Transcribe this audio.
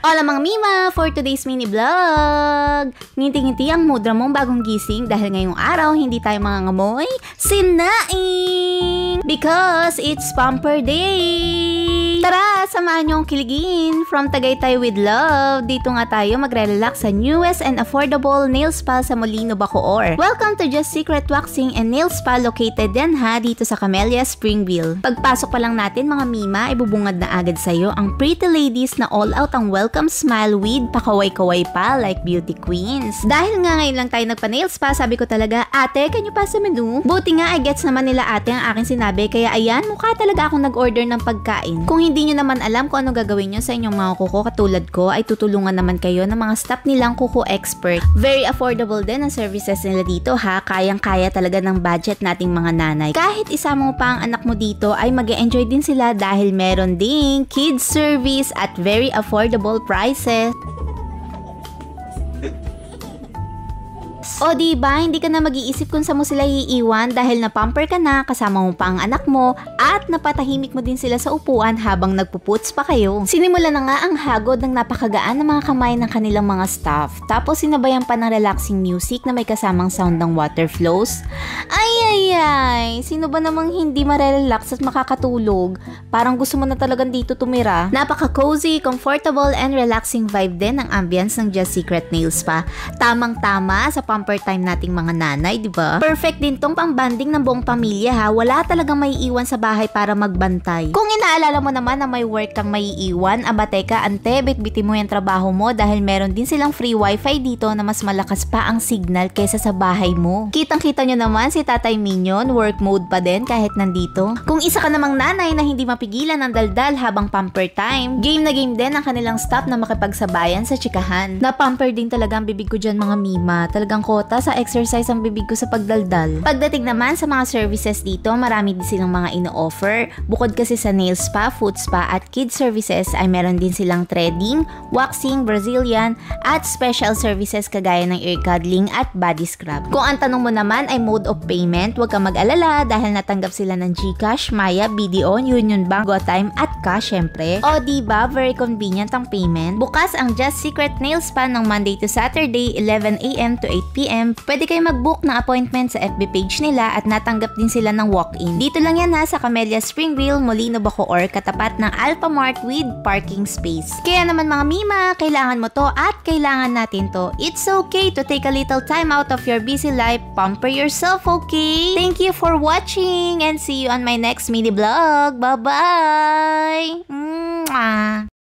Hola mga Mima! For today's mini vlog! Ngiti-ngiti ang mudra mong bagong gising dahil ngayong araw hindi tayo mangangamoy sinaing! Because it's Pamper Day! Tara! Samahan niyo ang kiligin from Tagaytay with Love. Dito nga tayo magre-relax sa newest and affordable nail spa sa Molino, Bacoor. Welcome to Just Secret Waxing and Nail Spa located din ha dito sa Camellia, Springville. Pagpasok pa lang natin mga Mima, ibubungad na agad sa'yo ang pretty ladies na all out ang welcome smile with pakaway-kaway pa like beauty queens. Dahil nga ngayon lang tayo nagpa-nail spa, sabi ko talaga, ate, can you pass the menu? Buti nga, I gets naman nila ate ang aking sinabi, kaya ayan, mukha talaga akong nag-order ng pagkain. Kung hindi nyo naman alam kung ano gagawin nyo sa inyong mga kuko katulad ko, ay tutulungan naman kayo ng mga staff nilang kuko expert. Very affordable din ang services nila dito ha, kayang-kaya talaga ng budget nating mga nanay. Kahit isama mo pa ang anak mo dito, ay mag-e-enjoy din sila dahil meron ding kids service at very affordable prices. O diba, hindi ka na mag-iisip kung saan mo sila iiwan dahil napamper ka na, kasama mo pa ang anak mo, at napatahimik mo din sila sa upuan habang nagpuputs pa kayo. Sinimula na nga ang hagod ng napakagaan ng mga kamay ng kanilang mga staff. Tapos sinabayan pa ng relaxing music na may kasamang sound ng water flows. Ay, sino ba namang hindi marelax at makakatulog? Parang gusto mo na talagang dito tumira. Napaka-cozy, comfortable, and relaxing vibe din ang ambience ng Just Secret Nail Spa. Tamang-tama sa pamper time nating mga nanay, di ba? Perfect din tong pang-banding ng buong pamilya ha. Wala talagang maiiwan sa bahay para magbantay. Kung inaalala mo naman na may work kang maiiwan, aba teka, ante, bitbitin mo yung trabaho mo dahil meron din silang free wifi dito na mas malakas pa ang signal kesa sa bahay mo. Kitang-kita nyo naman si Tatay Minion, work mode pa din kahit nandito. Kung isa ka namang nanay na hindi mapigilan ng daldal habang pamper time, game na game din ang kanilang staff na makipagsabayan sa tsikahan. Na-pamper din talaga ang bibig ko dyan mga Mima. Talagang kota sa exercise ang bibig ko sa pagdaldal. Pagdating naman sa mga services dito, marami din silang mga ino-offer. Bukod kasi sa nail spa, foot spa at kids services ay meron din silang threading, waxing, Brazilian at special services kagaya ng ear cuddling at body scrub. Kung ang tanong mo naman ay mode of payment, huwag kang mag-alala dahil natanggap sila ng GCash, Maya, BDO, Union Bank, GoTime at cash syempre. O diba, very convenient ang payment. Bukas ang Just Secret Nail Spa ng Monday to Saturday, 11 AM to 8 PM. Pwede kayo mag-book ng appointment sa FB page nila at natanggap din sila ng walk-in. Dito lang yan ha sa Camellia, Springville, Molino, Bacoor, katapat ng Alphamart with parking space. Kaya naman mga Mima, kailangan mo to at kailangan natin to. It's okay to take a little time out of your busy life. Pamper yourself, okay? Thank you for watching and see you on my next mini vlog. Bye-bye! Mwah!